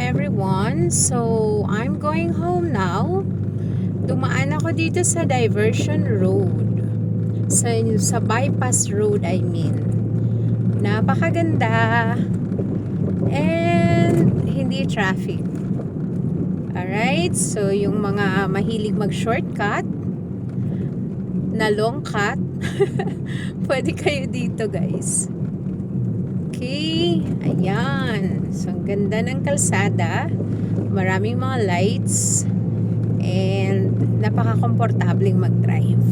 everyone. So, I'm going home now. Dumaan ako dito sa diversion road. Sa bypass road, I mean. Napakaganda. And hindi traffic. Alright, so yung mga mahilig mag-shortcut na long cut, pwede kayo dito guys. Okay, ayan. So, ang ganda ng kalsada. Maraming mga lights. And napaka-komportabling mag-drive.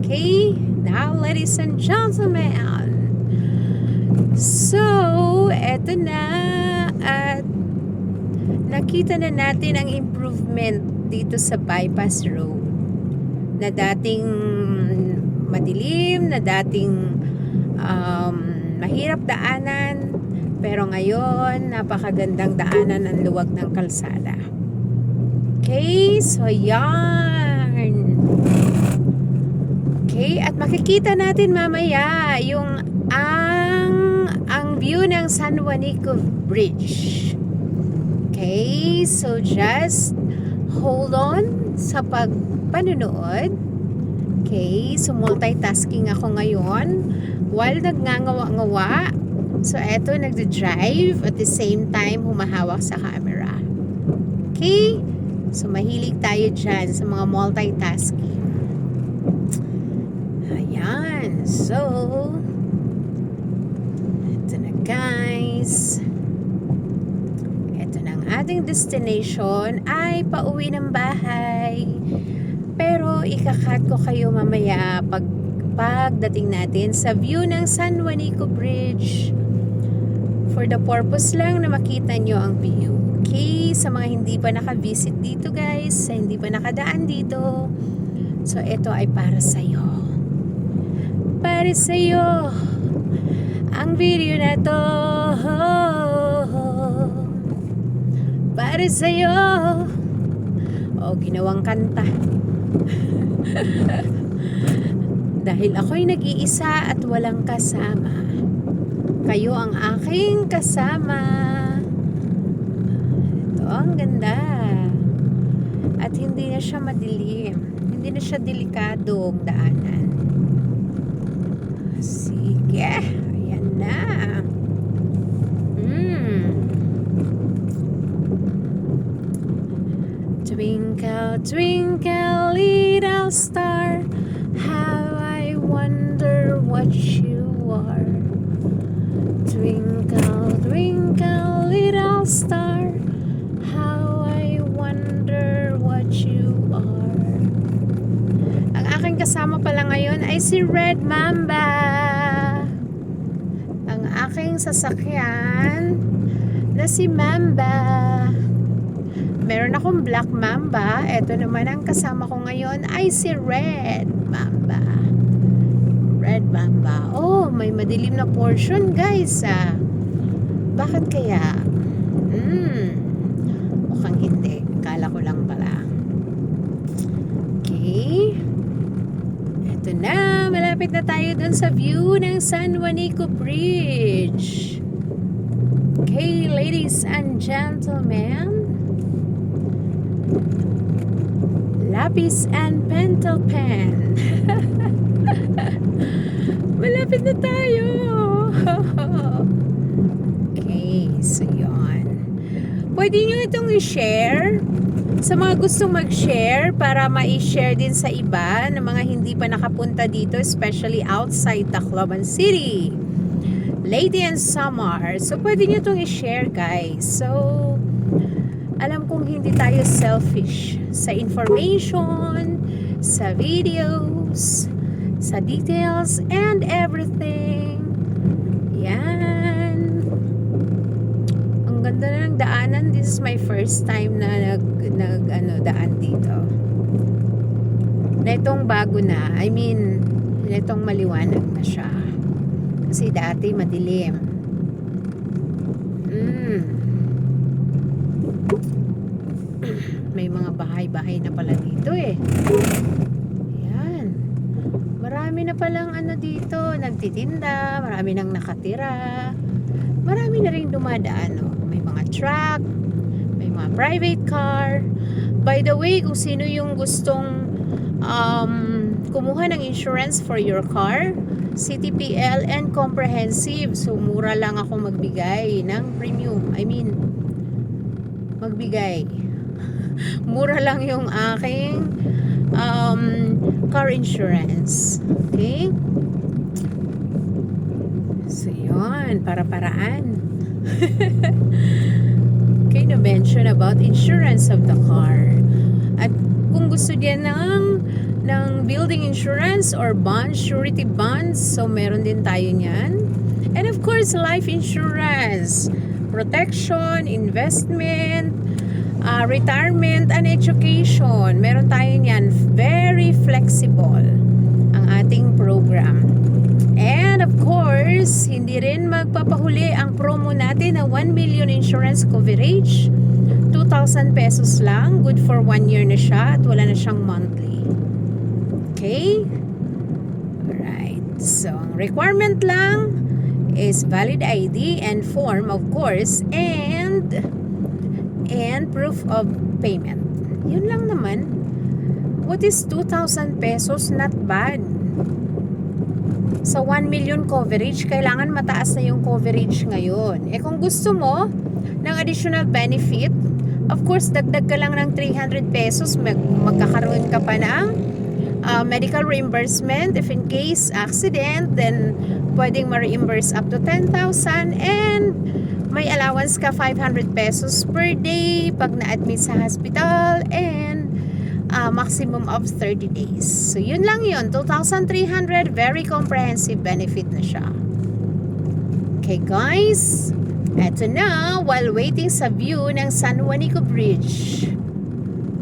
Okay, now ladies and gentlemen. So, eto na. At nakita na natin ang improvement dito sa bypass road. Na dating madilim, na dating mahirap daanan, pero ngayon napakagandang daanan ang luwag ng kalsada. Okay, so yan. Okay, at makikita natin mamaya yung ang view ng San Juanico Bridge. Okay, so just hold on sa pagpanunood. Okay, so multitasking ako ngayon while nagngangawa-ngawa. So eto, nagde-drive at the same time humahawak sa camera. Okay, so mahilig tayo dyan sa mga multitasking. Ayan, so eto na guys. Eto na ang ating destination ay pauwi ng bahay. Pero ikakat ko kayo mamaya pagdating natin sa view ng San Juanico Bridge. For the purpose lang na makita nyo ang view. Okay, sa mga hindi pa naka-visit dito guys, sa hindi pa nakadaan dito. So ito ay para sa'yo. Para sa'yo ang video na to. Para sa'yo. O, ginawang kanta. Dahil ako'y nag-iisa at walang kasama, kayo ang aking kasama. Ito, ang ganda. At hindi na siya madilim. Hindi na siya delikadong daanan. Sige, ayan na. Twinkle, twinkle, little star, how I wonder what you are. Twinkle, twinkle, little star, how I wonder what you are. Ang aking kasama pala ngayon ay si Red Mamba. Ang aking sasakyan na si Mamba. Meron akong Black Mamba. Ito naman ang kasama ko ngayon ay si Red Mamba. Red Mamba. Oh, may madilim na portion guys. Bakit kaya? Mukhang hindi. Kala ko lang pala. Okay. Ito na. Malapit na tayo dun sa view ng San Juanico Bridge. Okay, ladies and gentlemen. Lapis and pencil pen. Malapit na tayo. Okay, so yun. Pwede nyo itong i-share sa mga gustong mag-share para ma-share din sa iba na mga hindi pa nakapunta dito, especially outside Tacloban City, Leyte and Samar. So pwede nyo itong i-share guys. So alam kong hindi tayo selfish sa information, sa videos, sa details, and everything. Yan. Ang ganda na ng daanan. This is my first time na daan dito. Na itong bago na, I mean, na itong maliwanag na siya. Kasi dati madilim. May mga bahay-bahay na pala dito eh. Yan. Marami na palang dito, nagtitinda, marami nang nakatira. Marami na rin dumadaan, oh. May may mga truck, may mga private car. By the way, kung sino yung gustong kumuha ng insurance for your car, CTPL and comprehensive. So, mura lang ako magbigay ng premium. Magbigay. Mura lang yung aking car insurance. Okay? So, yun. Para-paraan. Okay, na-mention about insurance of the car. At kung gusto niya ng building insurance or bonds, surety bonds, so meron din tayo niyan. And of course, life insurance, protection, investment, retirement, and education. Meron tayo niyan. Very flexible ang ating program. And of course, hindi rin magpapahuli ang promo natin na 1 million insurance coverage. 2,000 pesos lang. Good for 1 year na siya at wala na siyang monthly. Okay? Alright. So, ang requirement lang is valid ID and form, of course, and proof of payment. Yun lang naman. What is 2,000 pesos? Not bad. Sa 1 million coverage, kailangan mataas na yung coverage ngayon. Eh kung gusto mo ng additional benefit, of course, dagdag ka lang ng 300 pesos, magkakaroon ka pa ng medical reimbursement. If in case accident, then pwedeng ma-reimburse up to 10,000 and may allowance ka 500 pesos per day pag na-admit sa hospital and maximum of 30 days. So, yun lang yun. 2,300, very comprehensive benefit na siya. Okay, guys. Eto na, while waiting sa view ng San Juanico Bridge.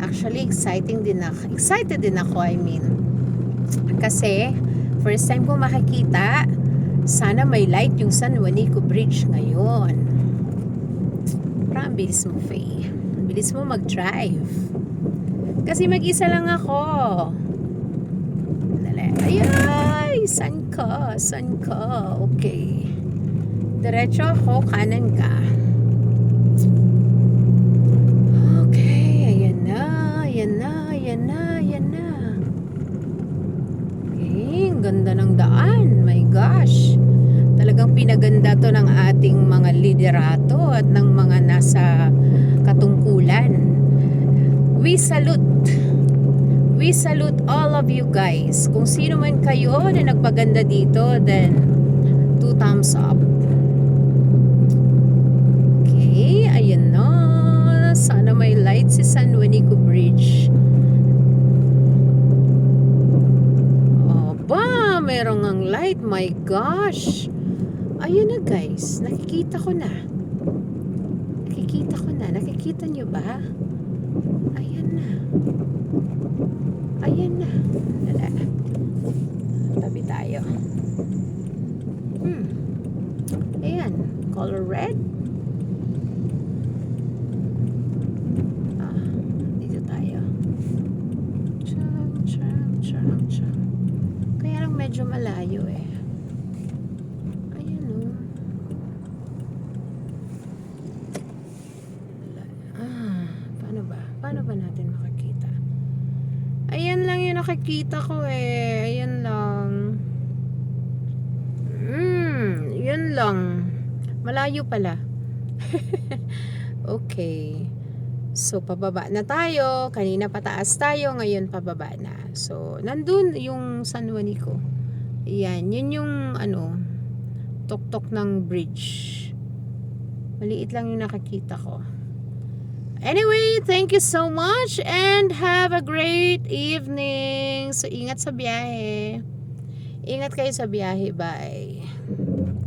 Actually, excited din ako, Kasi, first time ko makikita, sana may light yung San Juanico Bridge ngayon. Parang bilis mo, Faye. Bilis mo mag-drive. Kasi mag-isa lang ako. Ay, saan ka? Okay. Diretso ako, kanan ka. Okay, ayan na. Okay, ang ganda ng daan. My gosh. Talagang pinaganda to ng ating mga liderato at ng mga nasa katungkulan. We salute all of you guys. Kung sino man kayo na nagpaganda dito, then 2 thumbs up. Okay, ayan na. Sana may light si San Juanico Bridge. Aba, merong ang light. My gosh. Ayun na, guys. Nakikita ko na. Nakikita nyo ba? Ayan na. Tabi tayo. Ayan. Color red. Dito tayo. Chang. Kaya lang medyo malayo eh. Ayan o. Paano ba natin makakita? Ayan lang yung nakikita ko eh. Ayan lang. Yun lang. Malayo pala. Okay. So, pababa na tayo. Kanina pataas tayo. Ngayon, pababa na. So, nandun yung San Juanico. Ayan. Yun yung, tuktok ng bridge. Maliit lang yung nakikita ko. Anyway, thank you so much and have a great evening. So, ingat sa biyahe. Ingat kayo sa biyahe. Bye.